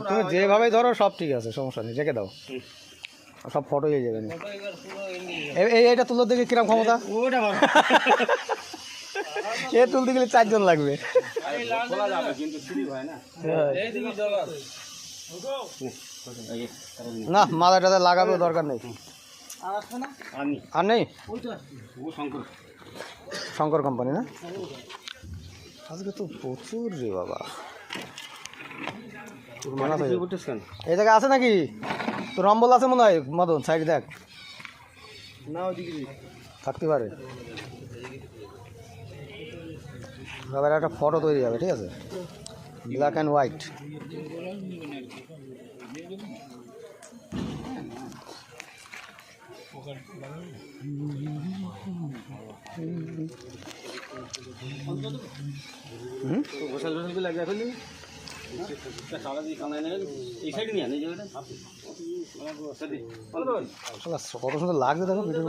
তুমি যেভাবে ধরো সব ঠিক আছে, সমস্যা নেই, রেখে দাও, সব ফটো হয়ে যাবে। এইটা তুলোর দিকে কিরম ক্ষমতা? এ তুলতে গেলে 4 জন লাগবে। না মাথা টাথা লাগাবে দরকার নেই। আর নেই শঙ্কর কোম্পানি না? আজকে তো প্রচুর রে বাবা। এই জায়গায় আছে নাকি? তো রম্বল আছে মনে হয় মদন, সাইড দেখ থাকতে পারে। এবার একটা ফটো তৈরি হবে, ঠিক আছে, ব্ল্যাক অ্যান্ড হোয়াইট। কত সুন্দর লাগছে দেখো ভিডিও।